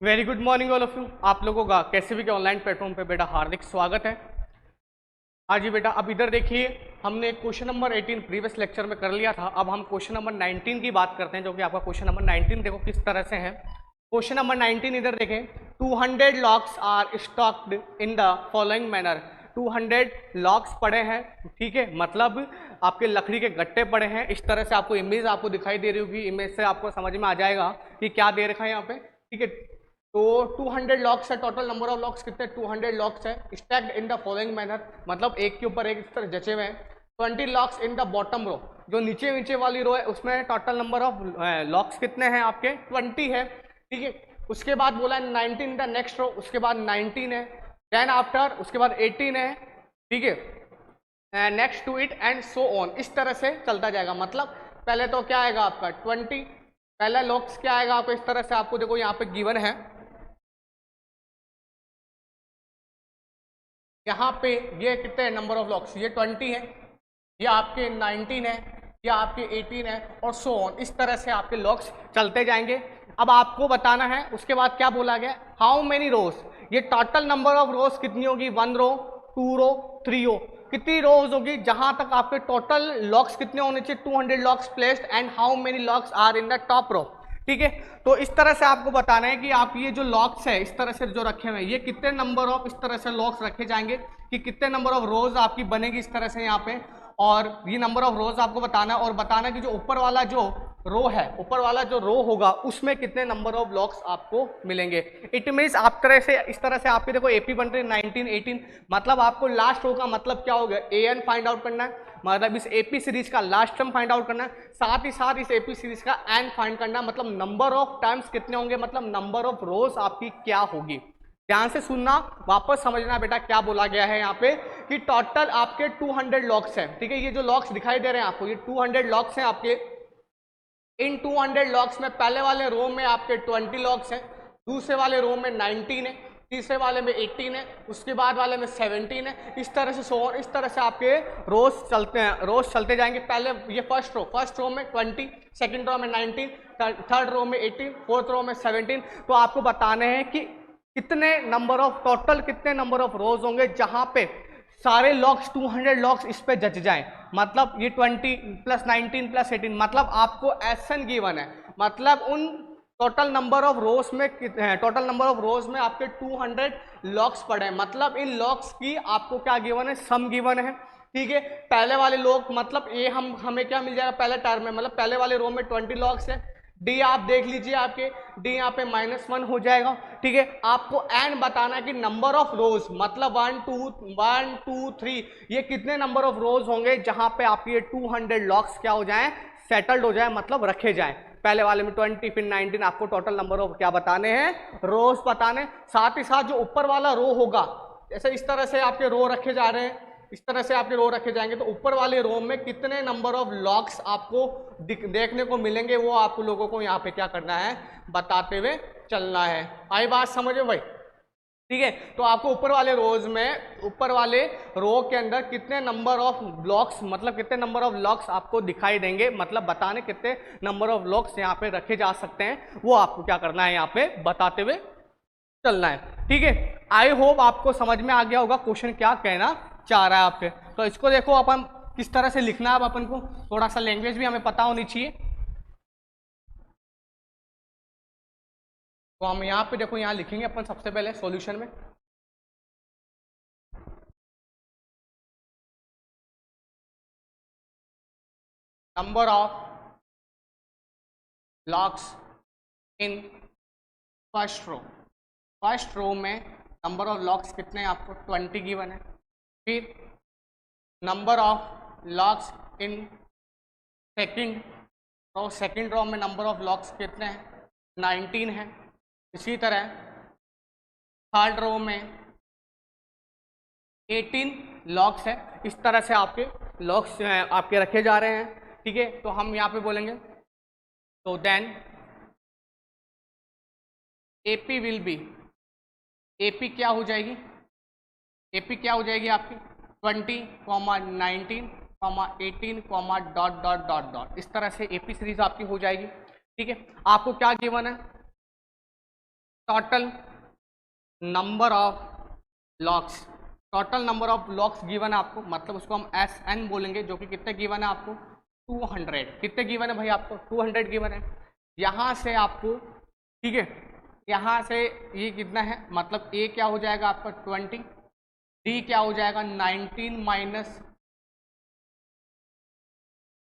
Very good morning all of you. आप लोगों का कैसे भी के ऑनलाइन प्लेटफॉर्म पे बेटा हार्दिक स्वागत है। हाँ जी बेटा, अब इधर देखिए, हमने क्वेश्चन नंबर 18 प्रीवियस लेक्चर में कर लिया था। अब हम क्वेश्चन नंबर 19 की बात करते हैं, जो कि आपका क्वेश्चन नंबर 19 देखो किस तरह से है। क्वेश्चन नंबर 19 इधर देखें, 200 logs are stacked in the following manner. 200 logs पड़े हैं, ठीक है, मतलब आपके लकड़ी के गट्टे पड़े हैं। इस तरह से आपको इमेज आपको दिखाई दे रही होगी, इमेज से आपको समझ में आ जाएगा कि क्या दे रखा है यहाँ पे, ठीक है। तो 200 लॉक्स है, टोटल नंबर ऑफ लॉक्स कितने, 200 लॉक्स है, stacked in the following manner, मतलब एक के ऊपर एक इस तरह जचे हुए हैं। 20 logs in the bottom row, जो नीचे नीचे वाली रो है उसमें टोटल नंबर ऑफ लॉक्स कितने हैं आपके, 20 है, ठीक है। उसके बाद बोला है 19 द नेक्स्ट रो, उसके बाद 19 है, देन आफ्टर उसके बाद 18 है, ठीक है, next to it and so on. इस तरह से चलता जाएगा, मतलब पहले तो क्या आएगा आपका 20, पहला लॉक्स क्या आएगा आपको, इस तरह से आपको देखो यहाँ पे गिवन है, यहाँ पे ये कितने नंबर ऑफ लॉक्स, ये 20 है, ये आपके 19 है, ये आपके 18 है, और सो ऑन। इस तरह से आपके लॉक्स चलते जाएंगे। अब आपको बताना है उसके बाद क्या बोला गया, हाउ मेनी रोज, ये टोटल नंबर ऑफ रोज कितनी होगी, 1 रो, 2 रो, 3 रो, कितनी रोज होगी, जहां तक आपके टोटल लॉक्स कितने होने चाहिए, 200 logs placed, and how many logs are in the top row, ठीक है। तो इस तरह से आपको बताना है कि आप ये जो लॉक्स है इस तरह से जो रखे हुए हैं, ये कितने नंबर ऑफ इस तरह से लॉक्स रखे जाएंगे, कि कितने नंबर ऑफ रोज आपकी बनेगी इस तरह से यहाँ पे, और ये नंबर ऑफ रोज आपको बताना है, और बताना कि जो ऊपर वाला जो रो है, ऊपर वाला जो रो होगा उसमें कितने नंबर ऑफ ब्लॉक्स आपको मिलेंगे। इट मीन्स आप तरह से इस तरह से आपके देखो एपी बन रही है 19 18, मतलब आपको लास्ट रो का मतलब क्या हो गया, एन फाइंड आउट करना है, मतलब इस एपी सीरीज का लास्ट टर्म फाइंड आउट करना है, साथ ही साथ इस एपी सीरीज का एन फाइंड करना है, मतलब नंबर ऑफ टर्म्स कितने होंगे, मतलब नंबर ऑफ रोज आपकी क्या होगी। ध्यान से सुनना, वापस समझना बेटा क्या बोला गया है यहाँ पे, कि टोटल आपके 200 लॉक्स हैं, ठीक है। ये जो लॉक्स दिखाई दे रहे हैं आपको, ये 200 लॉक्स हैं आपके। इन 200 लॉक्स में पहले वाले रो में आपके 20 लॉक्स हैं, दूसरे वाले रो में 19 है, तीसरे वाले में 18 है, उसके बाद वाले में 17 है, इस तरह से सो, इस तरह से आपके रोज चलते हैं, रोज चलते जाएंगे। पहले ये फर्स्ट रो में 20, सेकंड रो में 19, थर्ड रो में 18, फोर्थ रो में 17। तो आपको बताने हैं कि कितने नंबर ऑफ टोटल कितने नंबर ऑफ रोज होंगे जहां पे सारे लॉक्स 200 लॉक्स इस पे जच जाएं, मतलब ये 20 प्लस 19 प्लस 18, मतलब आपको एसन गिवन है, मतलब उन टोटल नंबर ऑफ रोज में टोटल नंबर ऑफ रोज में आपके 200 लॉक्स पड़े हैं, मतलब इन लॉक्स की आपको क्या गिवन है, सम गिवन है, ठीक है। पहले वाले लॉक मतलब ये हमें क्या मिल जाएगा पहले टर्म में, मतलब पहले वाले रो में 20 लॉक्स है, डी आप देख लीजिए, आपके डी यहाँ पे -1 हो जाएगा, ठीक है। आपको एन बताना है कि नंबर ऑफ रोज, मतलब 1 2 3, ये कितने नंबर ऑफ रोज होंगे जहां पे आपके 200 लॉक्स क्या हो जाएं, सेटल्ड हो जाए, मतलब रखे जाएं। पहले वाले में 20 फिर 19, आपको टोटल नंबर ऑफ क्या बताने हैं, रोज बताने। साथ ही साथ जो ऊपर वाला रो होगा, जैसे इस तरह से आपके रो रखे जा रहे हैं, इस तरह से आपके रो रखे जाएंगे, तो ऊपर वाले रो में कितने नंबर ऑफ लॉक्स आपको देखने को मिलेंगे, वो आप लोगों को यहाँ पे क्या करना है, बताते हुए चलना है। आई बात समझ में भाई, ठीक है। तो आपको ऊपर वाले रोज में, ऊपर वाले रो के अंदर कितने नंबर ऑफ ब्लॉक्स, मतलब कितने नंबर ऑफ लॉक्स आपको दिखाई देंगे, मतलब बताने कितने नंबर ऑफ लॉक्स यहाँ पे रखे जा सकते हैं, वो आपको क्या करना है यहाँ पे बताते हुए चलना है, ठीक है। आई होप आपको समझ में आ गया होगा क्वेश्चन क्या कहना चाह रहा है आपके। तो इसको देखो अपन किस तरह से लिखना है, अब अपन को थोड़ा सा लैंग्वेज भी हमें पता होनी चाहिए। तो हम यहाँ पे देखो, यहाँ लिखेंगे अपन सबसे पहले सॉल्यूशन में, number of logs in first row, first row में नंबर ऑफ लॉक्स कितने हैं आपको 20 गिवन है। फिर number of logs in second row, second row में नंबर ऑफ लॉक्स कितने हैं 19 है। इसी तरह थर्ड रो में 18 लॉक्स है। इस तरह से आपके लॉक्स आपके रखे जा रहे हैं, ठीक है। तो हम यहाँ पे बोलेंगे, तो then AP will be, AP क्या हो जाएगी, एपी क्या हो जाएगी आपकी 20, 19, 18, डॉट डॉट डॉट डॉट, इस तरह से एपी सीरीज आपकी हो जाएगी, ठीक है। आपको क्या गिवन है, total number of locks, total number of locks given है आपको, मतलब उसको हम एस एन बोलेंगे, जो कि कितने गिवन है आपको 200। कितने गिवन है भाई आपको 200 गिवन है। यहाँ से आपको, ठीक है, यहाँ से ये कितना है, मतलब ए क्या हो जाएगा आपका 20, डी क्या हो जाएगा 19 माइनस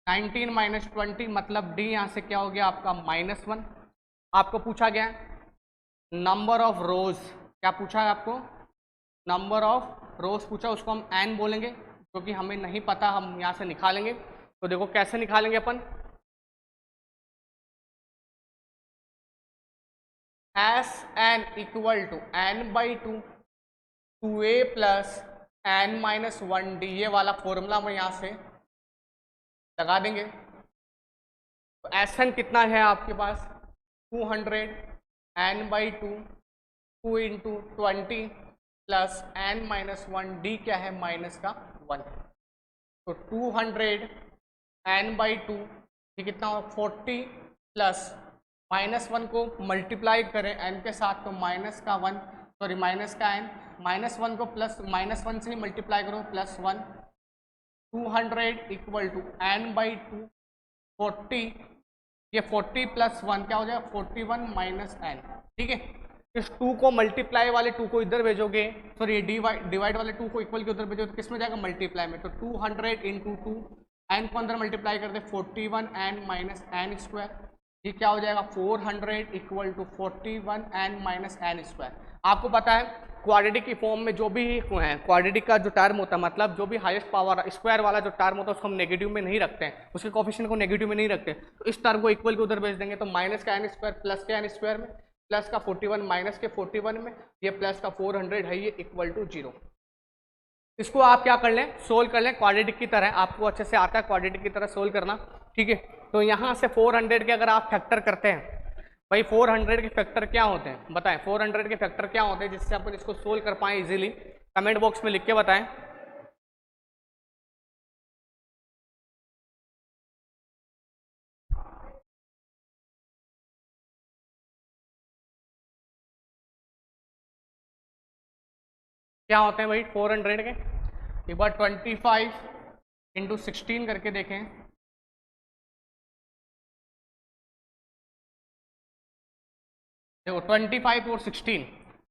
20, मतलब डी यहाँ से क्या हो गया आपका -1। आपको पूछा गया नंबर ऑफ रोज, क्या पूछा है आपको, नंबर ऑफ रोज पूछा, उसको हम एन बोलेंगे, क्योंकि हमें नहीं पता, हम यहाँ से निकालेंगे। तो देखो कैसे निकालेंगे अपन, s n equal to N by 2 a plus n-1 d, ये वाला फॉर्मूला हम यहाँ से लगा देंगे। तो एस एन कितना है आपके पास 200, n by 2 into 20 plus n-1, D क्या है माइनस का 1। तो 200 n बाई 2 ये कितना हो 40 प्लस -1 को मल्टीप्लाई करें n के साथ तो माइनस का 1, सॉरी माइनस का n, -1 को प्लस -1 से ही मल्टीप्लाई करो +1, 200 इक्वल टू n बाई 2 40, ये 40 प्लस 1 क्या हो जाएगा 41 माइनस n, ठीक है। इस 2 को मल्टीप्लाई वाले 2 को इधर भेजोगे, सॉरी डिवाइड वाले 2 को इक्वल के उधर भेजोगे तो किस में जाएगा मल्टीप्लाई में, तो 200 इंटू 2, n को अंदर मल्टीप्लाई कर दे 41 n माइनस n स्क्वायर, ये क्या हो जाएगा 400 equal to 41 n minus n square. आपको पता है क्वाड्रेटिक की फॉर्म में जो भी है, क्वाड्रेटिक का जो टर्म होता है, मतलब जो भी हाईएस्ट पावर स्क्वायर वाला जो टर्म होता है उसको हम नेगेटिव में नहीं रखते हैं, उसके कोफिशिएंट को नेगेटिव में नहीं रखते, तो इस टर्म को इक्वल के उधर भेज देंगे, तो माइनस का n स्क्वायर प्लस के n स्क्वायर में, प्लस का 41 माइनस के 41 में, ये प्लस का 400 है, ये इक्वल टू 0। इसको आप क्या कर लें, सोल्व कर लें क्वाड्रेटिक की तरह, आपको अच्छे से आता है क्वाड्रेटिक की तरह सोल्व करना, ठीक है। तो यहाँ से 400 के अगर आप फैक्टर करते हैं, भाई 400 के फैक्टर क्या होते हैं बताएं, 400 के फैक्टर क्या होते हैं जिससे अपन इसको सोल्व कर पाएं इजीली, कमेंट बॉक्स में लिख के बताएं। क्या होते हैं भाई 400 के, एक बार 25 इंटू 16 करके देखें, देखो 25 और 16,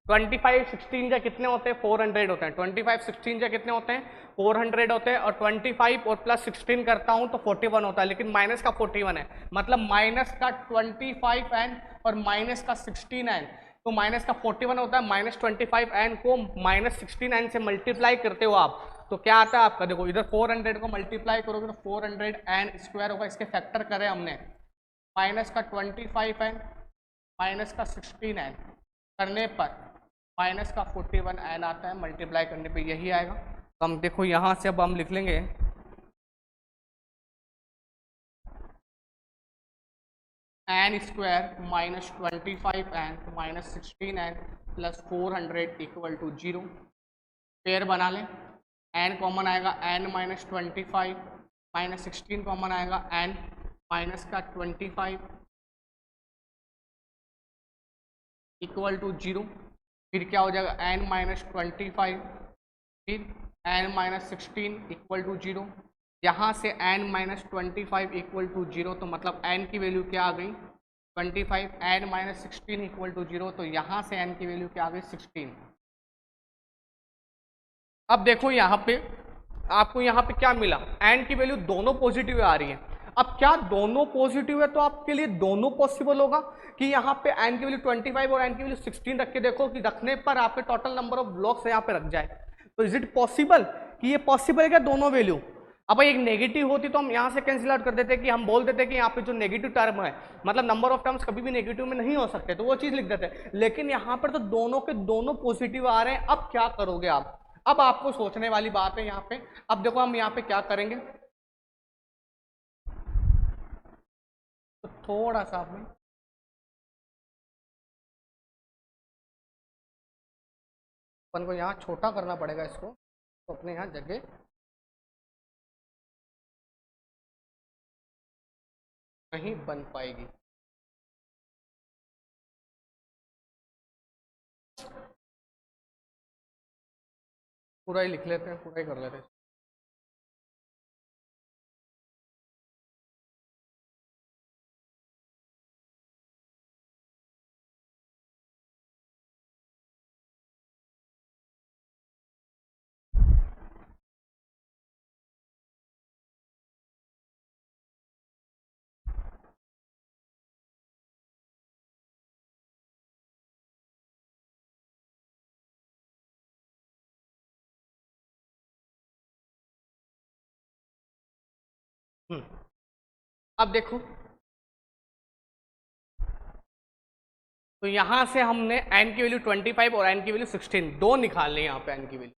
25 16 के कितने होते हैं 400 होते हैं, 25 16 के कितने होते हैं 400 होते हैं, और 25 और प्लस 16 करता हूं तो 41 होता है, लेकिन माइनस का 41 है, मतलब माइनस का 25n और माइनस का 16n, तो माइनस का 41 होता है, -25n को -16n से मल्टीप्लाई करते हो आप, तो क्या आता है आपका, देखो इधर 400 को मल्टीप्लाई करोगे तो 400n स्क्वायर होगा, इसके फैक्टर करे हमने, माइनस का 25n माइनस का 16n करने पर माइनस का 41n आता है, मल्टीप्लाई करने पे यही आएगा। तो हम देखो यहाँ से अब हम लिख लेंगे n square minus 25n minus 16n plus 400 equal to 0, pair बना लें, n कॉमन आएगा n माइनस 25 माइनस 16 कॉमन आएगा n माइनस का 25 इक्वल टू 0, फिर क्या हो जाएगा n माइनस 25, फिर n माइनस 16 इक्वल टू 0, यहाँ से n माइनस 25 इक्वल टू 0, तो मतलब n की वैल्यू क्या आ गई 25, n माइनस 16 इक्वल टू 0, तो यहाँ से n की वैल्यू क्या आ गई 16। अब देखो यहाँ पे आपको यहाँ पे क्या मिला, n की वैल्यू दोनों पॉजिटिव आ रही है। अब क्या दोनों पॉजिटिव है तो आपके लिए दोनों पॉसिबल होगा कि यहाँ पे n की वैल्यू 25 और n की वैल्यू 16 रख के देखो कि रखने पर आपके टोटल नंबर ऑफ ब्लॉक्स यहाँ पे रख जाए, तो इज इट पॉसिबल कि ये पॉसिबल है क्या दोनों वैल्यू। अब भाई एक नेगेटिव होती तो हम यहाँ से कैंसिल आउट कर देते कि हम बोल देते कि यहाँ पे जो नेगेटिव टर्म है, मतलब नंबर ऑफ टर्म्स कभी भी नेगेटिव में नहीं हो सकते, तो वो चीज लिख देते, लेकिन यहाँ पर तो दोनों के दोनों पॉजिटिव आ रहे हैं। अब क्या करोगे आप, अब आपको सोचने वाली बात है यहाँ पे। अब देखो हम यहाँ पे क्या करेंगे, तो थोड़ा सा आपने अपन को यहाँ छोटा करना पड़ेगा इसको, तो अपने यहाँ जगह नहीं बन पाएगी। पूरा ही लिख लेते हैं, पूरा ही कर लेते हैं। अब देखो, तो यहां से हमने n की वैल्यू 25 और n की वैल्यू 16 दो निकाल ली यहाँ पे n की वैल्यू।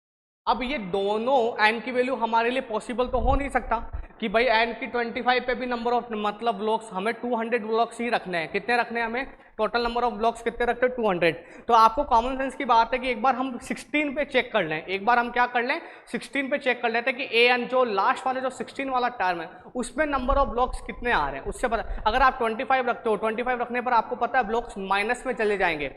अब ये दोनों n की वैल्यू हमारे लिए पॉसिबल तो हो नहीं सकता कि भाई n की 25 पे भी नंबर ऑफ मतलब ब्लॉक्स हमें 200 ब्लॉक्स ही रखने हैं। कितने रखने हैं हमें? टोटल नंबर ऑफ ब्लॉक्स कितने रखते हैं? 200। तो आपको कॉमन सेंस की बात है कि एक बार हम 16 पे चेक कर लें, एक बार हम क्या कर लें 16 पे चेक कर लेते हैं कि an जो लास्ट वाले जो 16 वाला टर्म है उसमें नंबर ऑफ ब्लॉक्स कितने आ रहे हैं, उससे पता। अगर आप 25 रखते हो, 25 रखने पर आपको पता है ब्लॉक्स माइनस में चले जाएंगे।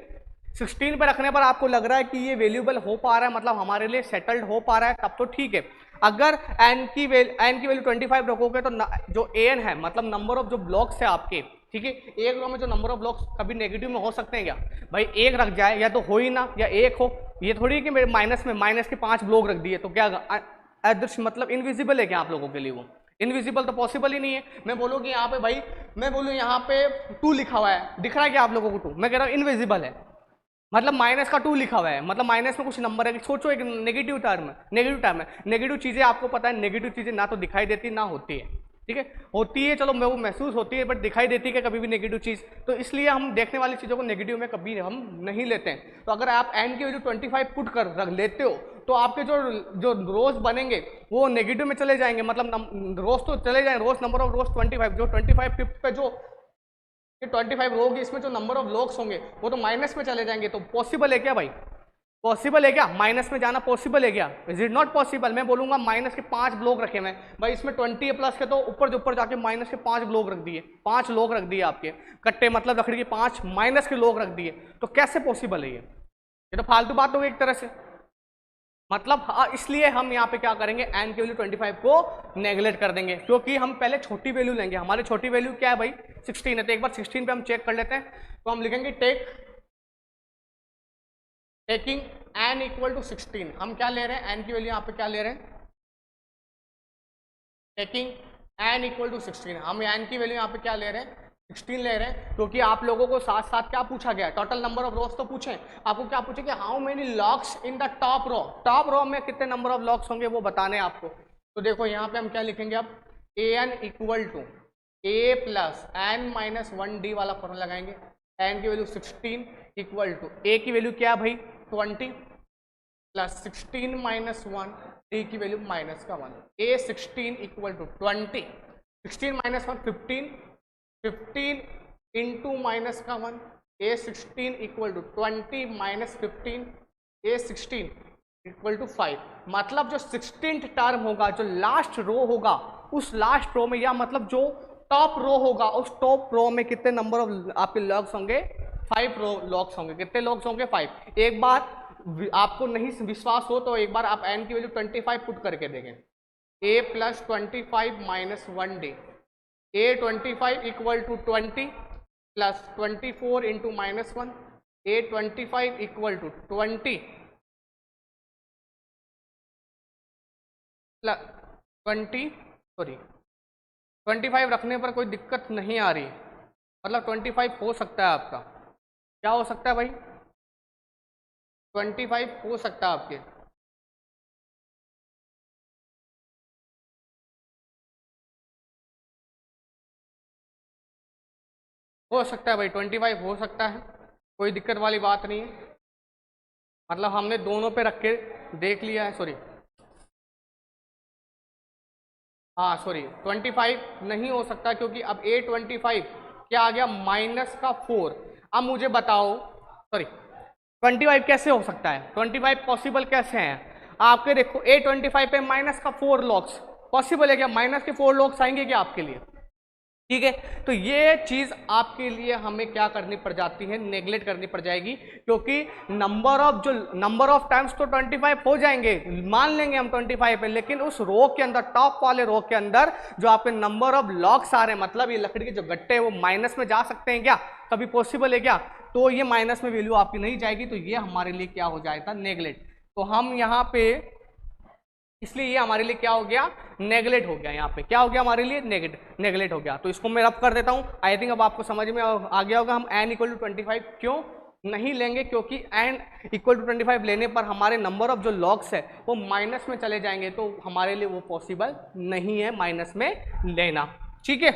16 पे रखने पर आपको लग रहा है कि ये वैल्यूएबल हो पा रहा है, मतलब हमारे लिए सेटल्ड हो पा रहा है, तब तो ठीक है। अगर n की वैल्यू 25 रखोगे तो जो an है मतलब नंबर ऑफ जो ब्लॉक्स है आपके, ठीक है, एक रो में जो नंबर ऑफ ब्लॉक्स कभी नेगेटिव में हो सकते हैं क्या? भाई एक रख जाए, या तो हो ही ना, या एक हो। ये थोड़ी कि मेरे माइनस के 5 ब्लॉक रख दिए तो क्या अदृश्य मतलब इनविजिबल है क्या आप लोगों के लिए? वो इनविजिबल तो पॉसिबल ही नहीं है। मैं बोलूँ कि यहाँ पे भाई, मैं बोलूँ यहाँ पे 2 लिखा हुआ है, दिख रहा है क्या आप लोगों को 2? मैं कह रहा हूँ इनविजिबल है, मतलब माइनस का 2 लिखा हुआ है, मतलब माइनस में कुछ नंबर है। सोचो एक नेगेटिव टर्म है। नेगेटिव चीजें आपको पता है, नेगेटिव चीजें ना तो दिखाई देती ना होती है, ठीक है, होती है, चलो मैं वो महसूस होती है, बट दिखाई देती है कभी भी नेगेटिव चीज। तो इसलिए हम देखने वाली चीजों को नेगेटिव में कभी हम नहीं लेते हैं। तो अगर आप n की वैल्यू 25 पुट कर रख लेते हो तो आपके जो रोज बनेंगे वो नेगेटिव में चले जाएंगे, मतलब रोज तो चले जाएंगे, रोज नंबर ऑफ रोज 25, जो 25 फिफ्थ पे जो 25 रो होगी इसमें जो नंबर ऑफ ब्लॉक्स होंगे वो तो माइनस में चले जाएंगे। तो पॉसिबल है क्या भाई? पॉसिबल है क्या माइनस में जाना? पॉसिबल है क्या? Is it not possible. मैं बोलूंगा माइनस के 5 ब्लॉक रखे मैं भाई, इसमें 20 प्लस के तो ऊपर जाके माइनस के 5 ब्लॉक रख दिए, 5 लोग रख दिए आपके कट्टे, मतलब लकड़ी के 5 माइनस के लोग रख दिए। तो कैसे पॉसिबल है ये तो फालतू बात हो गई एक तरह से। मतलब इसलिए हम यहाँ पे क्या करेंगे, n की वैल्यू 25 को नेगलेक्ट कर देंगे, क्योंकि हम पहले छोटी वैल्यू लेंगे। हमारी छोटी वैल्यू क्या है भाई? 16 है। तो एक बार 16 पे हम चेक कर लेते हैं। तो हम लिखेंगे टेकिंग n इक्वल टू 16। हम क्या ले रहे हैं? n की वैल्यू यहाँ पे क्या ले रहे हैं? Taking n equal to 16। हम n की वैल्यू यहाँ पे क्या ले रहे हैं? 16 ले रहे हैं, क्योंकि आप लोगों को साथ साथ क्या पूछा गया? टोटल नंबर ऑफ रोज तो पूछे, आपको क्या पूछे कि how many logs in the top row, top row में कितने नंबर ऑफ लॉक्स होंगे वो बताने आपको। तो देखो यहाँ पे हम क्या लिखेंगे अब, an equal to a plus n minus 1d वाला फॉर्मूला लगाएंगे। n की वैल्यू 16 इक्वल टू a की वैल्यू क्या भाई? 20 प्लस 16 माइनस 1, d की वैल्यू माइनस का 1। a 16 equal to 20, 16 minus 1 15, 15 into minus का 1, a 16 equal to 20 minus 15, a 16 equal to 5। मतलब जो 16th टर्म होगा, जो लास्ट रो होगा, उस लास्ट रो में, या मतलब जो टॉप रो होगा, उस टॉप रो में कितने नंबर ऑफ आपके लॉग्स होंगे? 5 लॉग्स होंगे। कितने लॉग्स होंगे? 5। एक बार आपको नहीं विश्वास हो तो एक बार आप n की वैल्यू 25 पुट करके देखें। a plus 25 minus 1d, a 25 equal to 20 plus 24 into minus 1, a 25 equal to 20 plus 25 रखने पर कोई दिक्कत नहीं आ रही, मतलब 25 हो सकता है आपका। क्या हो सकता है भाई? 25 हो सकता है आपके। हो सकता है भाई, 25 हो सकता है, कोई दिक्कत वाली बात नहीं है। मतलब हमने दोनों पे रख के देख लिया है। सॉरी, हाँ सॉरी, 25 नहीं हो सकता, क्योंकि अब a25 क्या आ गया? माइनस का 4। अब मुझे बताओ, सॉरी 25 कैसे हो सकता है? 25 पॉसिबल कैसे है आपके? देखो a25 पे माइनस का 4 लॉग्स पॉसिबल है क्या? माइनस के 4 लॉग्स आएंगे क्या आपके लिए? ठीक है। तो ये चीज आपके लिए हमें क्या करनी पड़ जाती है, नेगलेक्ट करनी पड़ जाएगी, क्योंकि नंबर ऑफ टाइम्स तो 25 हो जाएंगे, मान लेंगे हम 25 है, लेकिन उस रो के अंदर, टॉप वाले रो के अंदर जो आपके नंबर ऑफ लॉक्स आ रहे हैं, मतलब ये लकड़ी के जो गट्टे हैं वो माइनस में जा सकते हैं क्या, कभी पॉसिबल है क्या, तो ये माइनस में वैल्यू आपकी नहीं जाएगी, तो ये हमारे लिए क्या हो जाएगा, नेगलेक्ट। तो हम यहाँ पे, इसलिए ये हमारे लिए क्या हो गया, नेगलेक्ट हो गया, यहाँ पे क्या हो गया हमारे लिए, नेगलेक्ट हो गया। तो इसको मैं रब कर देता हूँ। आई थिंक अब आपको समझ में आ गया होगा हम n इक्वल टू 25 क्यों नहीं लेंगे, क्योंकि n इक्वल टू 25 लेने पर हमारे नंबर ऑफ जो लॉग्स है वो माइनस में चले जाएंगे, तो हमारे लिए वो पॉसिबल नहीं है माइनस में लेना। ठीक है,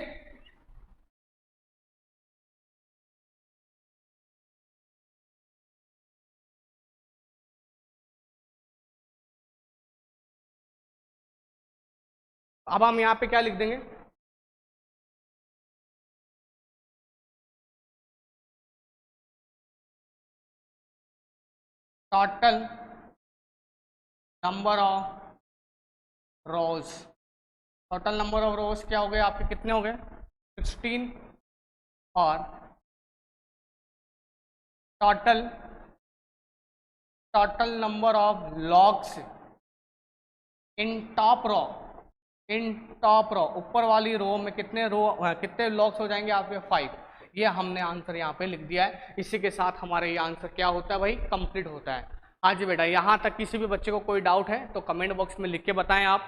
अब हम यहाँ पे क्या लिख देंगे, total number of rows. Total number of rows क्या हो गए आपके, कितने हो गए, 16, और total total number of logs in top row, in top row, ऊपर वाली रो में कितने कितने लॉग्स हो जाएंगे आपके, 5। ये हमने आंसर यहाँ पे लिख दिया है। इसी के साथ हमारे ये आंसर क्या होता है भाई, कंप्लीट होता है। हाँ जी बेटा, यहाँ तक किसी भी बच्चे को कोई डाउट है तो कमेंट बॉक्स में लिख के बताएं आप।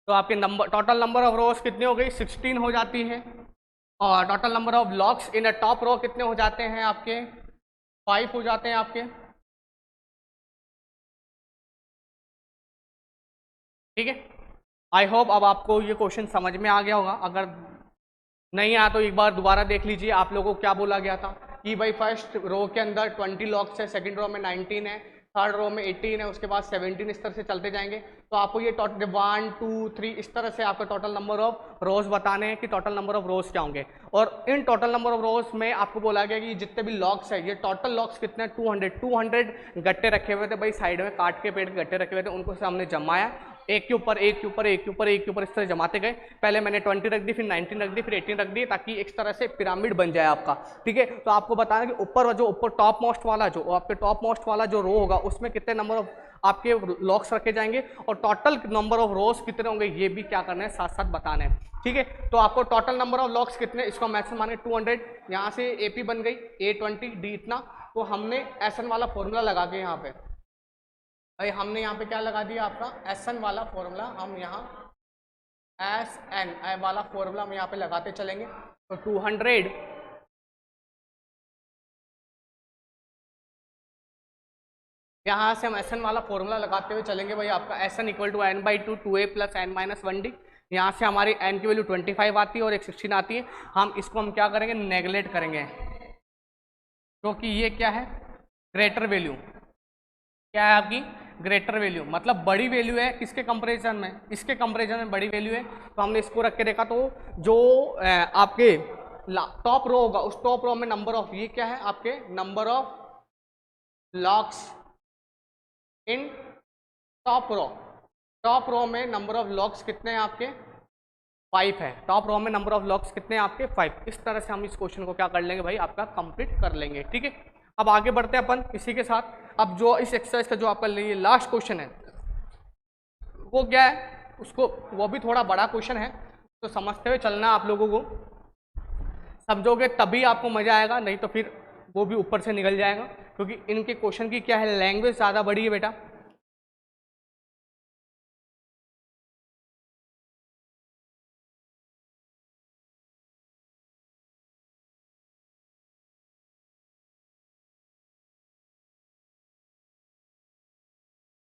तो आपके टोटल नंबर ऑफ रोज कितनी हो गई, 16 हो जाती है, और total number of blocks in a top row कितने हो जाते हैं आपके, 5 हो जाते हैं आपके। ठीक है, आई होप अब आपको ये क्वेश्चन समझ में आ गया होगा। अगर नहीं आया तो एक बार दोबारा देख लीजिए। आप लोगों को क्या बोला गया था कि भाई फर्स्ट रो के अंदर 20 लॉक्स है, सेकंड रो में 19 है, थर्ड रो में 18 है, उसके बाद 17, इस तरह से चलते जाएंगे। तो आपको ये टोटल 1 2 3 इस तरह से आपका टोटल नंबर ऑफ रोज बताने हैं कि टोटल नंबर ऑफ रोज क्या होंगे। और इन टोटल नंबर ऑफ रोज में आपको बोला गया कि जितने भी लॉक्स है, ये टोटल लॉक्स कितने, 200 गट्टे रखे हुए थे भाई, साइड में काट के पेड़ के गट्टे रखे हुए थे, उनको से हमने जमाया, एक के ऊपर एक के ऊपर एक के ऊपर एक के ऊपर इस तरह जमाते गए। पहले मैंने 20 रख दी, फिर 19 रख दी, फिर 18 रख दी, ताकि एक तरह से पिरामिड बन जाए आपका। ठीक है, तो आपको बताना कि ऊपर टॉप मोस्ट वाला जो आपके टॉप मोस्ट वाला जो रो होगा उसमें कितने नंबर ऑफ आपके लॉक्स रखे जाएंगे, और टोटल नंबर ऑफ रोज कितने होंगे ये भी क्या करना है, साथ साथ बताना है। ठीक है, तो आपको टोटल नंबर ऑफ लॉक्स कितने, इसको मैक्सिमम माने 200, यहाँ से AP बन गई A20 D इतना। तो हमने SN वाला फॉर्मूला लगा के यहाँ पे भाई, हमने यहाँ पे क्या लगा दिया आपका SN वाला फॉर्मूला, हम यहाँ SN वाला फॉर्मूला हम यहाँ पे लगाते चलेंगे। तो 200 यहाँ से हम SN वाला फॉर्मूला लगाते हुए चलेंगे भाई, आपका SN equal to N/2 2A plus N-1D। यहाँ से हमारी N की वैल्यू 25 आती है और एक 16 आती है। इसको हम क्या करेंगे, नेगलेक्ट करेंगे, क्योंकि ये क्या है, ग्रेटर वैल्यू, क्या है आपकी ग्रेटर वैल्यू, मतलब बड़ी वैल्यू है किसके कंपैरिजन में, इसके कंपैरिजन में बड़ी वैल्यू है। तो हमने इसको रख के देखा, तो जो आपके टॉप रो होगा उस टॉप रो में नंबर ऑफ, ये क्या है आपके number of logs in top row में नंबर ऑफ लॉक्स कितने हैं आपके, 5 है। टॉप रो में नंबर ऑफ लॉक्स कितने हैं आपके, 5। इस तरह से हम इस क्वेश्चन को क्या कर लेंगे भाई, आपका कंप्लीट कर लेंगे। ठीक है, अब आगे बढ़ते हैं अपन इसी के साथ। अब जो इस एक्सरसाइज का जो आपका लिए लास्ट क्वेश्चन है वो क्या है, उसको वो भी थोड़ा बड़ा क्वेश्चन है, तो समझते हुए चलना आप लोगों को, समझोगे तभी आपको मजा आएगा, नहीं तो फिर वो भी ऊपर से निकल जाएगा, क्योंकि इनके क्वेश्चन की क्या है, लैंग्वेज ज़्यादा बड़ी है बेटा।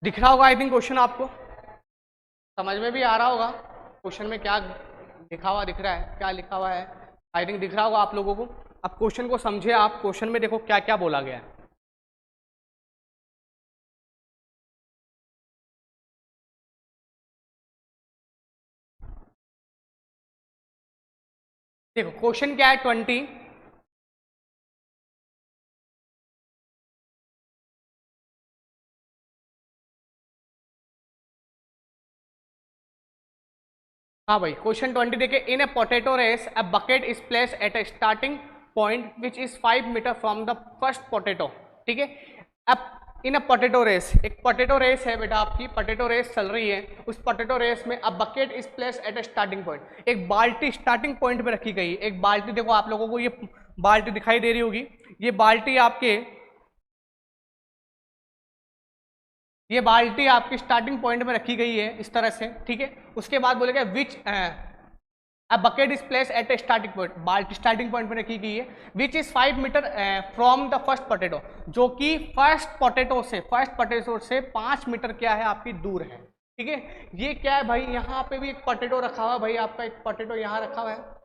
दिख रहा होगा आई थिंक क्वेश्चन आपको, समझ में भी आ रहा होगा क्वेश्चन में क्या लिखा हुआ दिख रहा है, क्या लिखा हुआ है, आई थिंक दिख रहा होगा आप लोगों को। अब क्वेश्चन को समझे आप, क्वेश्चन में देखो क्या क्या बोला गया है। देखो क्वेश्चन क्या है, 20 हाँ भाई, क्वेश्चन 20 देखिए, in a potato race a bucket is placed at a starting point which is 5 metre from the first potato. ठीक है, अब इन अ पोटैटो रेस, एक पोटैटो रेस है बेटा, आपकी पोटैटो रेस चल रही है, उस पोटैटो रेस में अ bucket is placed at a starting point, एक बाल्टी स्टार्टिंग पॉइंट पे रखी गई। एक बाल्टी, देखो आप लोगों को ये बाल्टी दिखाई दे रही होगी, ये बाल्टी आपकी स्टार्टिंग पॉइंट में रखी गई है इस तरह से। ठीक है, उसके बाद बोलेगा which a bucket is place at a starting point, बाल्टी स्टार्टिंग पॉइंट में रखी गई है, which is 5 metre from the first potato, जो कि फर्स्ट पोटैटो से 5 मीटर क्या है आपकी दूर है। ठीक है, ये क्या है भाई, यहाँ पे भी एक पोटैटो रखा हुआ है भाई, आपका एक पोटैटो यहाँ रखा हुआ है,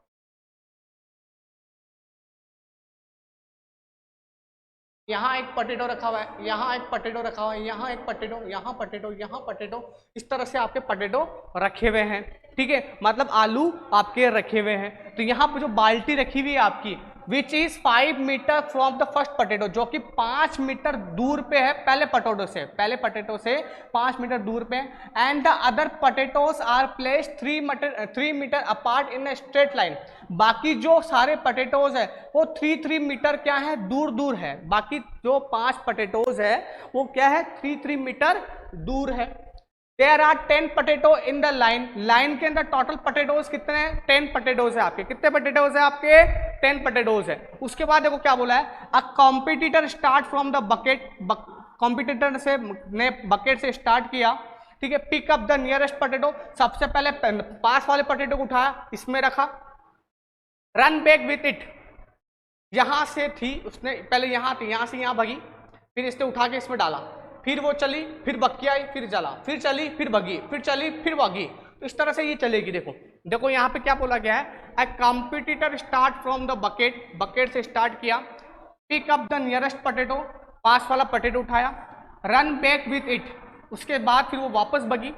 यहाँ एक पोटैटो रखा हुआ है, यहाँ एक पोटैटो रखा हुआ है, यहाँ एक पोटैटो, यहाँ पोटैटो, यहाँ पोटैटो, इस तरह से आपके पोटैटो रखे हुए हैं। ठीक है, मतलब आलू आपके रखे हुए हैं। तो यहाँ पर जो बाल्टी रखी हुई है आपकी, which is 5 metre from the first potato, जो कि 5 मीटर दूर पे है पहले पोटैटो से 5 मीटर दूर पे, and the other potatoes are placed 3 metre apart in a straight line, बाकी जो सारे पोटैटोज है वो 3 मीटर क्या है, दूर है, बाकी जो 5 पोटैटोज है वो क्या है, 3 मीटर दूर है। There are 10 potato in the line के अंदर टोटल पोटैटोज कितने हैं, 10 पोटैटोज है आपके, कितने पोटैटोज है आपके, 10 पोटैटोज है। उसके बाद देखो क्या बोला है, a competitor start from the bucket, competitor ने बकेट से स्टार्ट किया। ठीक है, pick up the nearest potato, सबसे पहले पास वाले पोटैटो को उठाया, इसमें रखा, रन बैक विथ इट, यहां से थी उसने पहले, यहां थी, यहां से यहां भागी, फिर इसने उठा के इसमें डाला, फिर वो चली, फिर बक्की आई, फिर जला, फिर चली, फिर भगी, फिर चली, फिर भागी, तो इस तरह से ये चलेगी। देखो यहाँ पे क्या बोला गया है, a competitor start from the bucket से स्टार्ट किया, pick up the nearest potato, पास वाला पोटैटो उठाया, रन बैक विथ इट, उसके बाद फिर वो वापस भगी,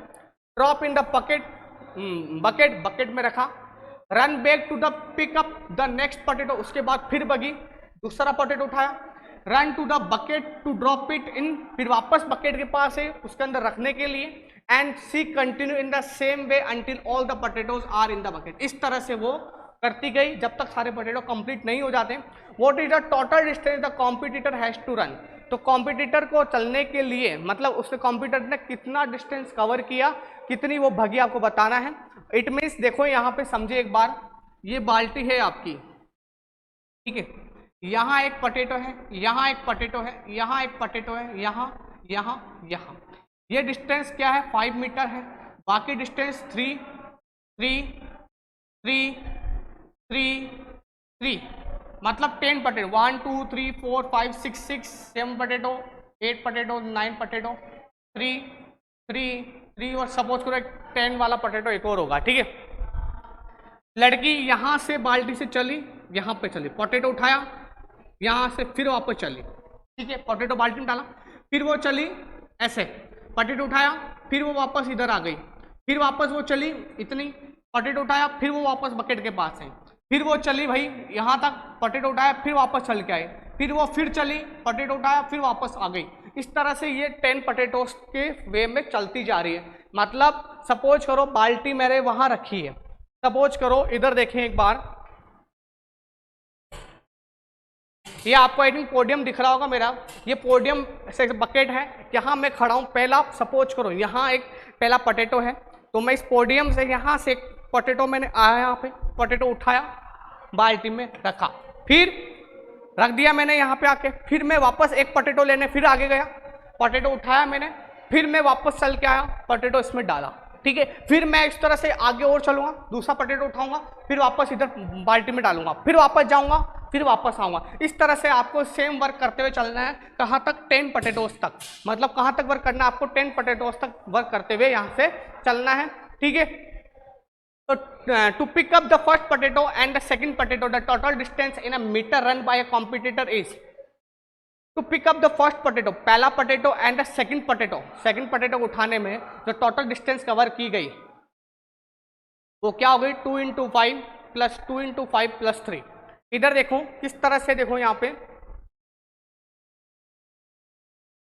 ड्रॉप इन द बकेट में रखा, run back to the pick up the next potato, उसके बाद फिर भगी, दूसरा पोटैटो उठाया, run to the bucket to drop it in, फिर वापस बकेट के पास है उसके अंदर रखने के लिए, and see continue in the same way until all the potatoes are in the bucket, इस तरह से वो करती गई जब तक सारे पोटैटो कंप्लीट नहीं हो जाते। What is the total distance the competitor has to run, तो कॉम्पिटिटर को चलने के लिए मतलब उसके कॉम्पिटिटर ने कितना डिस्टेंस कवर किया, कितनी वो भगी, आपको बताना है। इट मीन्स देखो यहाँ पे समझे एक बार, ये बाल्टी है आपकी, ठीक है, यहाँ एक पोटैटो है, यहाँ एक पोटैटो है, यहाँ एक पोटैटो है, यहाँ, ये डिस्टेंस क्या है, 5 मीटर है, बाकी डिस्टेंस 3, 3, मतलब 10 पोटैटो, 1 2 3 4 5 6 7 पोटैटो, 8 पोटैटो, 9 पोटैटो, 3 और सपोज करो 10 वाला पोटैटो एक और होगा। ठीक है, लड़की यहाँ से बाल्टी से चली, यहाँ पे चली, पोटैटो उठाया, यहाँ से फिर वापस चली, ठीक है, पोटैटो बाल्टी में डाला, फिर वो चली ऐसे, पोटैटो उठाया, फिर वो वापस इधर आ गई, फिर वापस वो चली इतनी, पोटैटो उठाया, फिर वो वापस बकेट के पास है, फिर वो चली भाई यहाँ तक, पोटैटो उठाया, फिर वापस चल के आए, फिर वो फिर चली, पोटैटो उठाया, फिर वापस आ गई। इस तरह से ये 10 पोटैटोज के वे में चलती जा रही है। मतलब सपोज करो बाल्टी मेरे वहां रखी है, सपोज करो इधर देखें एक बार, ये आपको आई थिंक पोडियम दिख रहा होगा मेरा, ये पोडियम से बकेट है, यहाँ मैं खड़ा हूँ, पहला सपोज करो यहाँ एक पहला पोटैटो है, तो मैं इस पोडियम से यहाँ से एक पोटैटो मैंने आया, यहाँ पे पोटैटो उठाया, बाल्टी में रखा, फिर रख दिया मैंने यहाँ पे आके, फिर मैं वापस एक पोटैटो लेने फिर आगे गया, पोटैटो उठाया मैंने, फिर मैं वापस चल के आया, पोटैटो इसमें डाला, ठीक है, फिर मैं इस तरह से आगे और चलूंगा, दूसरा पोटैटो उठाऊंगा, फिर वापस इधर बाल्टी में डालूंगा, फिर वापस जाऊंगा, फिर वापस आऊंगा। इस तरह से आपको सेम वर्क करते हुए चलना है, कहाँ तक, 10 पोटैटोज तक, मतलब कहाँ तक वर्क करना है आपको, 10 पोटैटोज तक वर्क करते हुए यहाँ से चलना है। ठीक है, तो to pick up the first potato and the second potato, the total distance in a metre run by a competitor is, to pick up the first potato, पहला potato and the second potato को उठाने में जो total distance cover की गई वो क्या हो गई, 2 × 5 + 2 × 5 + 3। इधर देखो किस तरह से, देखो यहाँ पे,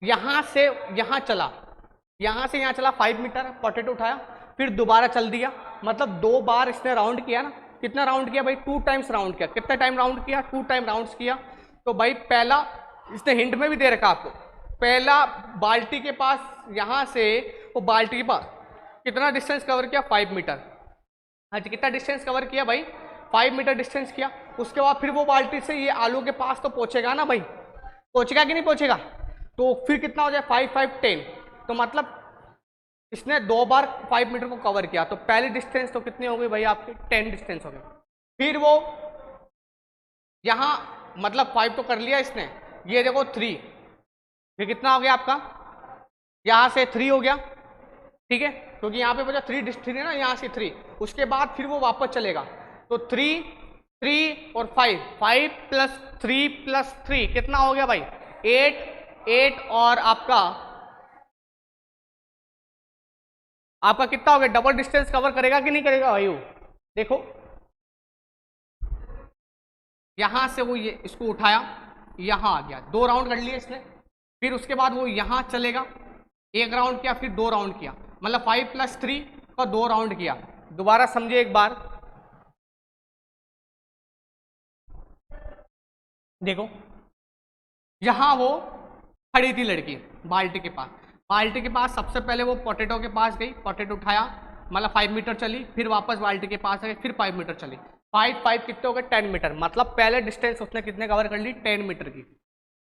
यहां से यहां चला, यहां से यहां चला 5 मीटर, पोटैटो उठाया, फिर दोबारा चल दिया, मतलब 2 बार इसने राउंड किया ना, कितना राउंड किया भाई, 2 टाइम्स राउंड किया। कितना टाइम राउंड किया, 2 टाइम राउंड्स किया। तो भाई पहला इसने हिंट में भी दे रखा आपको, पहला बाल्टी के पास यहां से वो बाल्टी के पास कितना डिस्टेंस कवर किया, 5 मीटर। हाँ जी, कितना डिस्टेंस कवर किया भाई, 5 मीटर डिस्टेंस किया। उसके बाद फिर वो बाल्टी से ये आलू के पास तो पहुंचेगा ना भाई, पहुंचेगा कि नहीं पहुंचेगा, तो फिर कितना हो जाए 5 5 10। तो मतलब इसने 2 बार 5 मीटर को कवर किया। तो पहली डिस्टेंस तो कितनी हो गई भाई आपकी, 10 डिस्टेंस हो गई। फिर वो यहां मतलब 5 तो कर लिया इसने, ये देखो 3, फिर कितना हो गया आपका, यहां से 3 हो गया, ठीक है, क्योंकि यहाँ पे बचा 3 डिस्टेंस है ना, यहाँ से 3। उसके बाद फिर वो वापस चलेगा, तो 3 3 और 5, 5 प्लस 3 प्लस 3 कितना हो गया भाई, 8 8 और आपका कितना हो गया, डबल डिस्टेंस कवर करेगा कि नहीं करेगा भाई वो। देखो यहां से वो ये इसको उठाया, यहां आ गया, 2 राउंड कर लिए इसने। फिर उसके बाद वो यहां चलेगा, 1 राउंड किया, फिर 2 राउंड किया, मतलब 5 प्लस 3 का 2 राउंड किया। दोबारा समझिए एक बार, देखो यहां वो खड़ी थी लड़की बाल्टी के पास, बाल्टी के पास सबसे पहले वो पोटैटो के पास गई, पोटैटो उठाया, मतलब 5 मीटर चली, फिर वापस बाल्टी के पास आ गई, फिर 5 मीटर चली, 5 5 कितने हो गए, 10 मीटर। मतलब पहले डिस्टेंस उसने कितने कवर कर ली, 10 मीटर की।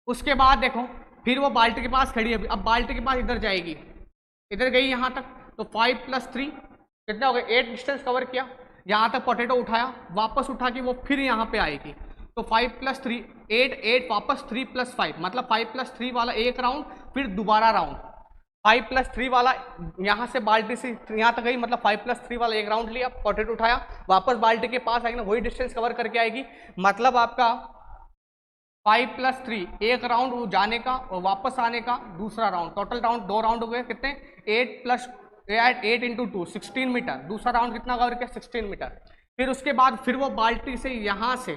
उसके बाद देखो फिर वो बाल्टी के पास खड़ी है, अब बाल्टी के पास इधर जाएगी, इधर गई यहाँ तक, तो 5 प्लस 3 कितना हो गया, 8 डिस्टेंस कवर किया। यहाँ तक पोटैटो उठाया, वापस उठा के वो फिर यहाँ पे आएगी, तो 5 प्लस 3 8 8 वापस 3 प्लस 5, मतलब 5 प्लस 3 वाला 1 राउंड, फिर दोबारा राउंड 5 प्लस 3 वाला यहाँ से बाल्टी से यहाँ तक गई, मतलब 5 प्लस 3 वाला 1 राउंड लिया, पोटैटो उठाया, वापस बाल्टी के पास आएगी ना, वही डिस्टेंस कवर करके आएगी। मतलब आपका 5 प्लस 3 1 राउंड वो जाने का और वापस आने का दूसरा राउंड, टोटल राउंड 2 राउंड हो गए, कितने 8 प्लस 8 इंटू 2 16 मीटर। दूसरा राउंड कितना कवर किया, 16 मीटर। फिर उसके बाद फिर वो बाल्टी से यहाँ से,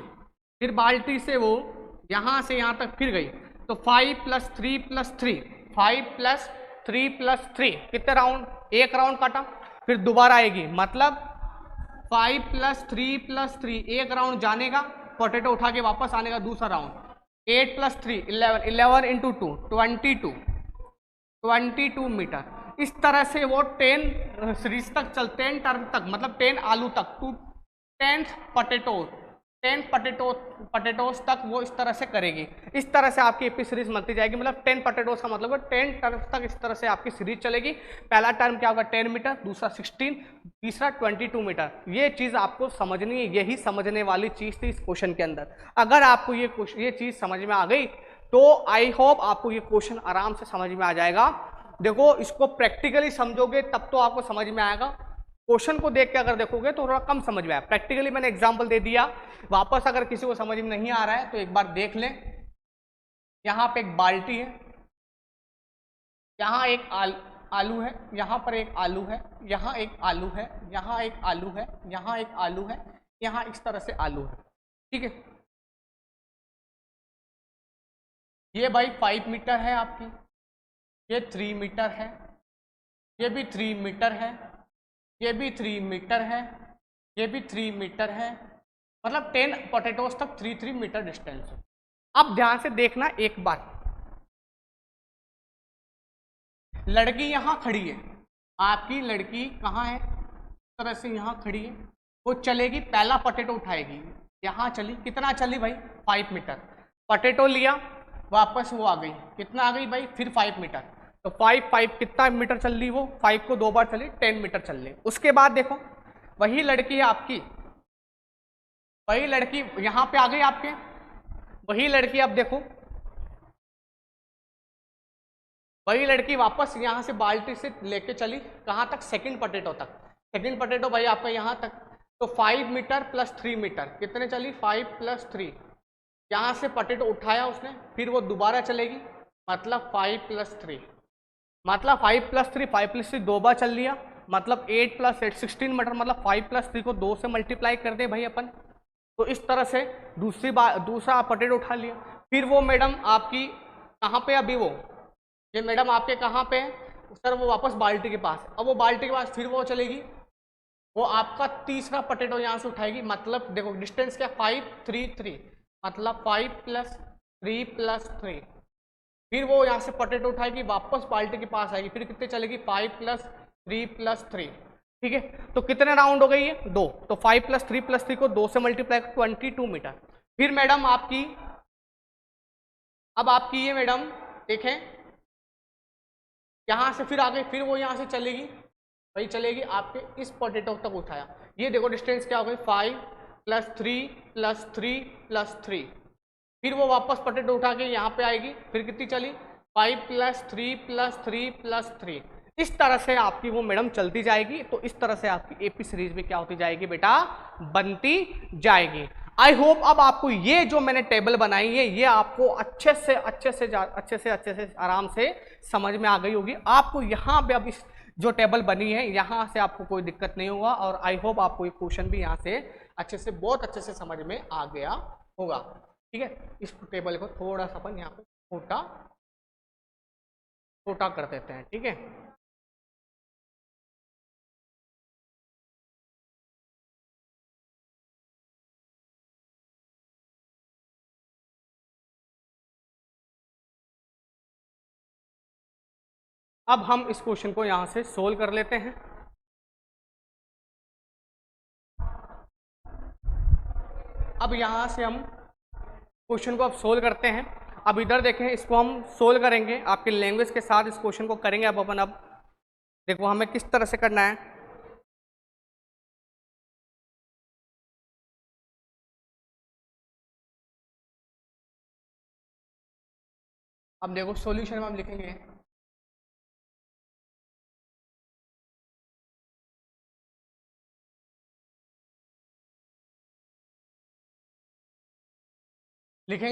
फिर बाल्टी से वो यहाँ से यहाँ तक फिर गई, तो 5 प्लस 3 प्लस 3 5 प्लस 3 प्लस 3 कितने राउंड, 1 राउंड काटा, फिर दोबारा आएगी, मतलब 5 प्लस 3 प्लस 3 1 राउंड जाने का, पोटैटो उठा के वापस आने का दूसरा राउंड, 8 प्लस 3 11 11 इंटू 2 22 मीटर। इस तरह से वो 10 सीरीज तक 10 टर्म तक, मतलब 10 आलू तक, 10 पटेटोस तक वो इस तरह से करेगी। इस तरह से आपकी एपी सीरीज बनती जाएगी, मतलब 10 पटेटोस का मतलब 10 टर्म तक इस तरह से आपकी सीरीज चलेगी। पहला टर्म क्या होगा, 10 मीटर, दूसरा 16, तीसरा 22 मीटर। ये चीज़ आपको समझनी है, यही समझने वाली चीज़ थी इस क्वेश्चन के अंदर। अगर आपको ये चीज़ समझ में आ गई तो आई होप आपको ये क्वेश्चन आराम से समझ में आ जाएगा। देखो इसको प्रैक्टिकली समझोगे तब तो आपको समझ में आएगा, क्वेश्चन को देख के अगर देखोगे तो थोड़ा कम समझ में आया। प्रैक्टिकली मैंने एग्जांपल दे दिया, वापस अगर किसी को समझ में नहीं आ रहा है तो एक बार देख लें। यहाँ पे एक बाल्टी है, यहाँ एक आलू है, यहाँ पर एक आलू है, यहाँ एक आलू है, यहाँ एक आलू है, यहाँ एक आलू है, यहाँ इस तरह से आलू है, ठीक है। ये भाई 5 मीटर है आपकी, ये 3 मीटर है, ये भी 3 मीटर है, ये भी 3 मीटर है, ये भी 3 मीटर है, मतलब 10 पोटैटोस तक 3 मीटर डिस्टेंस है। अब ध्यान से देखना एक बात, लड़की यहाँ खड़ी है, आपकी लड़की कहाँ है, इस तरह से यहाँ खड़ी है, वो चलेगी, पहला पोटैटो उठाएगी, यहाँ चली, कितना चली भाई 5 मीटर, पोटैटो लिया, वापस वो आ गई, कितना आ गई भाई, फिर 5 मीटर, तो 5 कितना मीटर चल रही वो, 5 को 2 बार चली, 10 मीटर चल रही। उसके बाद देखो वही लड़की है आपकी, वही लड़की यहाँ पे आ गई आपके, वही लड़की अब देखो, वही लड़की वापस यहाँ से बाल्टी से लेके चली कहाँ तक, सेकंड पोटैटो तक। सेकंड पोटैटो भाई आपका यहाँ तक, तो 5 मीटर प्लस 3 मीटर कितने चली, 5 प्लस 3, यहाँ से पोटैटो उठाया उसने, फिर वो दोबारा चलेगी, मतलब 5 प्लस 3, मतलब 5 प्लस 3 5 प्लस 3 2 बार चल लिया, मतलब 8 प्लस 8 16 मीटर, मतलब 5 प्लस 3 को 2 से मल्टीप्लाई कर दे भाई अपन। तो इस तरह से दूसरा पोटैटो उठा लिया। फिर वो मैडम आपकी कहाँ पे, अभी वो ये मैडम आपके कहाँ पे है सर, वो वापस बाल्टी के पास, अब वो बाल्टी के पास फिर वो चलेगी, वो आपका तीसरा पोटैटो यहाँ से उठाएगी, मतलब देखो डिस्टेंस क्या 5 3 3, मतलब 5 + 3 + 3। फिर वो यहाँ से पोटैटो उठाएगी, वापस बाल्टी के पास आएगी, फिर कितने चलेगी 5 + 3 + 3। ठीक है, तो कितने राउंड हो गई है 2, तो 5 + 3 + 3 को 2 से मल्टीप्लाई 22 मीटर। फिर मैडम आपकी, अब आपकी ये मैडम देखें यहाँ से फिर आगे, फिर वो यहाँ से चलेगी, वही चलेगी आपके इस पोटैटो तक उठाया। ये देखो डिस्टेंस क्या हो गई 5 + 3 + 3 + 3। फिर वो वापस पोटैटो उठा के यहाँ पे आएगी, फिर कितनी चली 5 + 3 + 3 + 3। इस तरह से आपकी वो मैडम चलती जाएगी। तो इस तरह से आपकी एपी सीरीज भी क्या होती जाएगी बेटा, बनती जाएगी। आई होप अब आपको ये जो मैंने टेबल बनाई है ये आपको अच्छे से आराम से समझ में आ गई होगी। आपको यहाँ पे अब इस जो टेबल बनी है यहाँ से आपको कोई दिक्कत नहीं होगा, और आई होप आपको ये क्वेश्चन भी यहाँ से अच्छे से, बहुत अच्छे से समझ में आ गया होगा। ठीक है, इस टेबल को थोड़ा सा अपन यहाँ पे छोटा कर देते हैं। ठीक है, अब हम इस क्वेश्चन को यहाँ से सोल्व कर लेते हैं। अब यहाँ से हम क्वेश्चन को अब सोल्व करते हैं। अब इधर देखें, इसको हम सोल्व करेंगे आपके लैंग्वेज के साथ, इस क्वेश्चन को करेंगे अब अपन। अब देखो हमें किस तरह से करना है। अब देखो सॉल्यूशन में हम लिखेंगे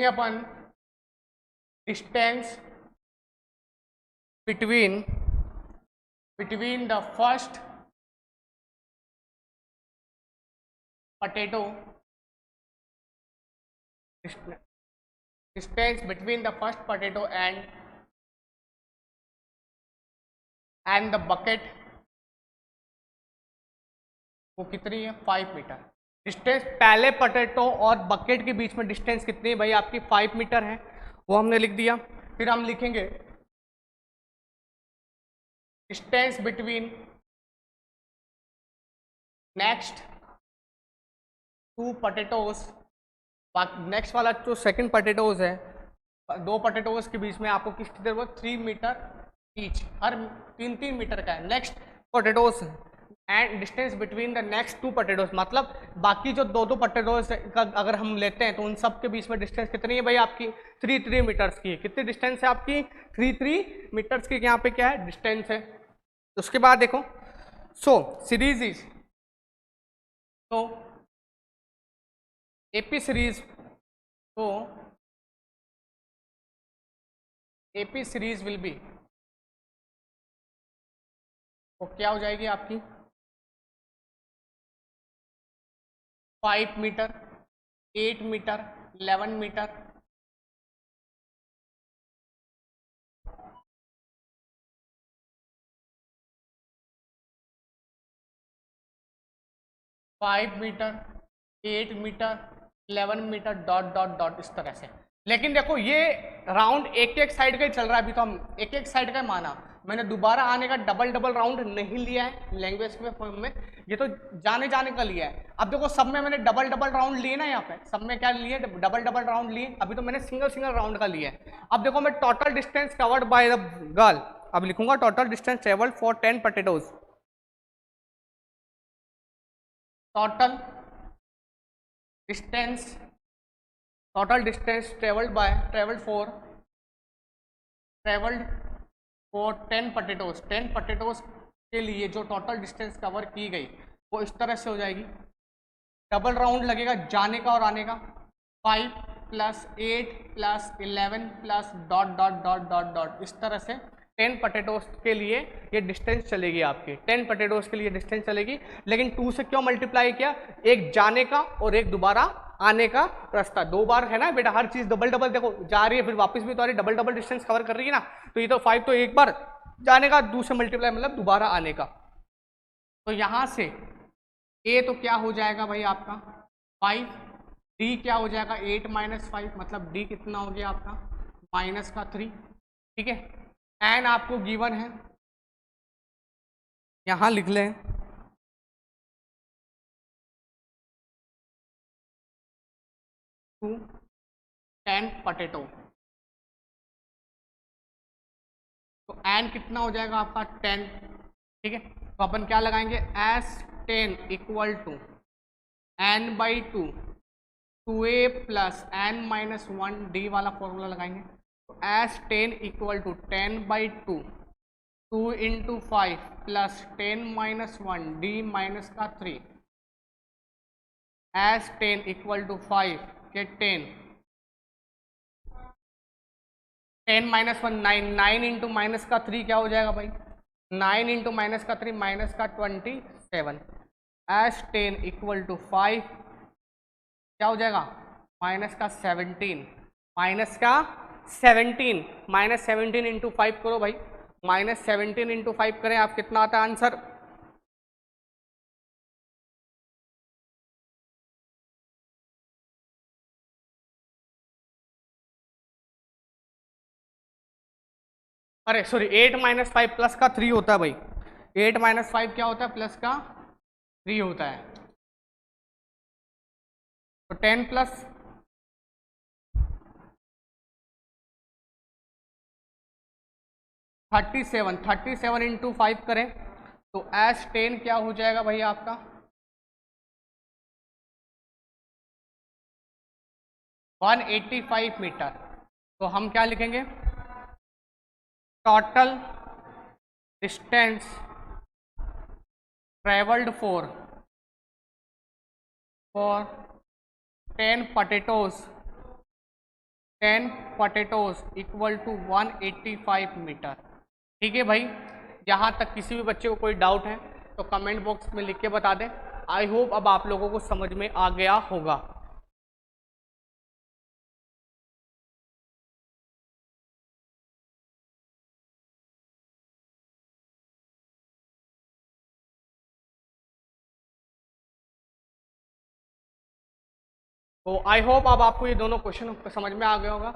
अपन distance between the first potato, distance between the first potato and the bucket वो कितनी है 5 मीटर। डिस्टेंस पहले पोटैटो और बकेट के बीच में डिस्टेंस कितनी है भाई, आपकी 5 मीटर है, वो हमने लिख दिया। फिर हम लिखेंगे distance between next 2 potatoes, next वाला जो सेकंड पोटैटोज है, 2 पोटैटोज के बीच में आपको किसकी जरूरत 3 मीटर ईच, हर 3 मीटर का है। Next potatoes and distance between the next 2 potatoes, मतलब बाकी जो 2 पोटैटोज का अगर हम लेते हैं तो उन सब के बीच में डिस्टेंस कितनी है भाई आपकी 3 मीटर्स की है। कितनी डिस्टेंस है आपकी 3 मीटर्स की, यहाँ पे क्या है डिस्टेंस है। उसके बाद देखो सीरीज इज, तो एपी सीरीज, तो एपी सीरीज विल बी, तो क्या हो जाएगी आपकी 5 metre, 8 metre, 11 metre, 5 metre, 8 metre, 11 metre, dot dot dot, इस तरह से। लेकिन देखो ये राउंड एक एक साइड का ही चल रहा है, अभी तो हम एक एक साइड का माना, मैंने दोबारा आने का डबल राउंड नहीं लिया है लैंग्वेज में फॉर्म में, ये तो जाने का लिया है। अब देखो सब में मैंने डबल राउंड लिए ना, यहाँ पे सब में क्या लिए डबल राउंड लिए, अभी तो मैंने सिंगल राउंड का लिया है। अब देखो मैं total distance covered by the girl, अब लिखूंगा total distance travelled for 10 potatoes, total distance travelled for 10 potatoes, 10 potatoes के लिए जो टोटल डिस्टेंस कवर की गई वो इस तरह से हो जाएगी। डबल राउंड लगेगा जाने का और आने का, 5 + 8 + 11 + dot dot dot dot dot, इस तरह से 10 पोटैटोज के लिए ये डिस्टेंस चलेगी आपकी, 10 पोटैटोज के लिए डिस्टेंस चलेगी। लेकिन 2 से क्यों मल्टीप्लाई किया, एक जाने का और एक दोबारा आने का रास्ता, 2 बार है ना बेटा, हर चीज डबल देखो जा रही है फिर वापस भी तो आ रही है, डबल डिस्टेंस कवर कर रही है ना। तो ये तो 5 तो एक बार जाने का, 2 से मल्टीप्लाई मतलब दोबारा आने का। तो यहां से ए तो क्या हो जाएगा भाई आपका 5, डी क्या हो जाएगा 8 माइनस 5, मतलब डी कितना हो गया आपका माइनस का 3। ठीक है, एन आपको गिवन है, यहाँ लिख लें 2 10 पोटैटो। तो एन कितना हो जाएगा आपका 10। ठीक है, तो अपन क्या लगाएंगे S 10 equal to N by 2 2a plus N minus 1 D वाला फॉर्मूला लगाएंगे। तो S 10 equal to 10 by 2 2 into 5 plus 10 minus 1 D minus का 3 एस 10 इक्वल टू 5 के 10 माइनस 1 9 9 इंटू माइनस का 3 क्या हो जाएगा भाई 9 इंटू माइनस का 3 माइनस का 27 एस 10 इक्वल टू 5 क्या हो जाएगा माइनस का 17 माइनस का 17 माइनस 17 इंटू 5 करो भाई माइनस 17 इंटू 5 करें आप कितना आता है आंसर अरे सॉरी 8 माइनस 5 प्लस का 3 होता है भाई 8 माइनस 5 क्या होता है प्लस का 3 होता है। तो 10 प्लस 37 इंटू 5 करें तो एस 10 क्या हो जाएगा भाई आपका 185 मीटर। तो हम क्या लिखेंगे total distance travelled for 10 potatoes equal to 185 metre. ठीक है भाई, यहाँ तक किसी भी बच्चे को कोई डाउट है तो कमेंट बॉक्स में लिख के बता दें। आई होप अब आप लोगों को समझ में आ गया होगा। तो आई होप अब आपको ये दोनों क्वेश्चन समझ में आ गया होगा।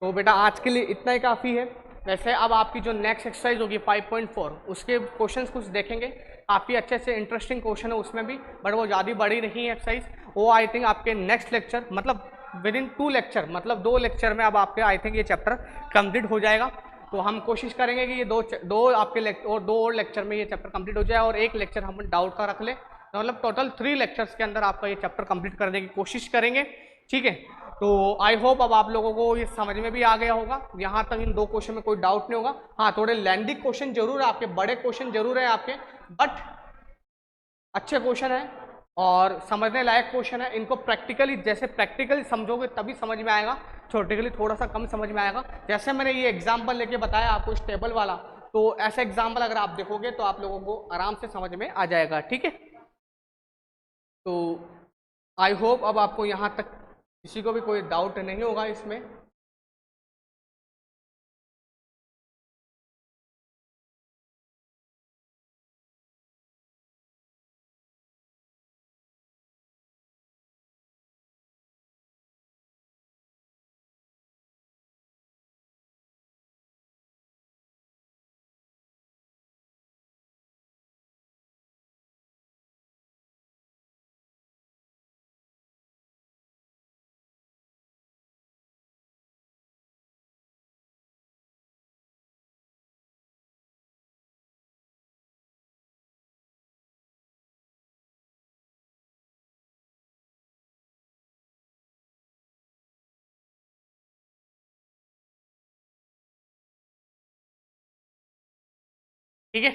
तो बेटा आज के लिए इतना ही काफ़ी है। वैसे अब आपकी जो नेक्स्ट एक्सरसाइज होगी 5.4 उसके क्वेश्चंस कुछ देखेंगे, काफ़ी अच्छे से इंटरेस्टिंग क्वेश्चन है उसमें भी, बट वो ज़्यादा बड़ी नहीं है एक्सरसाइज। वो आई थिंक आपके नेक्स्ट लेक्चर मतलब विद इन 2 लेक्चर मतलब 2 लेक्चर में अब आपके आई थिंक ये चैप्टर कंप्लीट हो जाएगा। तो हम कोशिश करेंगे कि ये दो आपके और 2 और लेक्चर में ये चैप्टर कंप्लीट हो जाए और एक लेक्चर हम डाउट का रख लें, मतलब टोटल 3 लेक्चर्स के अंदर आपका ये चैप्टर कंप्लीट करने की कोशिश करेंगे। ठीक है, तो आई होप अब आप लोगों को ये समझ में भी आ गया होगा। यहाँ तक इन 2 क्वेश्चन में कोई डाउट नहीं होगा। हाँ, थोड़े लेंदी क्वेश्चन जरूर है आपके, बड़े क्वेश्चन जरूर है आपके, बट अच्छे क्वेश्चन है और समझने लायक क्वेश्चन है। इनको प्रैक्टिकली जैसे प्रैक्टिकली समझोगे तभी समझ में आएगा, थ्योरेटिकली थोड़ा सा कम समझ में आएगा। जैसे मैंने ये एग्जाम्पल लेके बताया आपको इस टेबल वाला, तो ऐसा एग्जाम्पल अगर आप देखोगे तो आप लोगों को आराम से समझ में आ जाएगा। ठीक है, तो आई होप अब आपको यहाँ तक किसी को भी कोई डाउट नहीं होगा इसमें। ठीक है,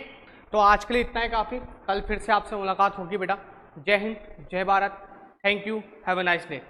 तो आज के लिए इतना ही काफ़ी। कल फिर से आपसे मुलाकात होगी बेटा। जय हिंद, जय Bharat, thank you, have a nice day.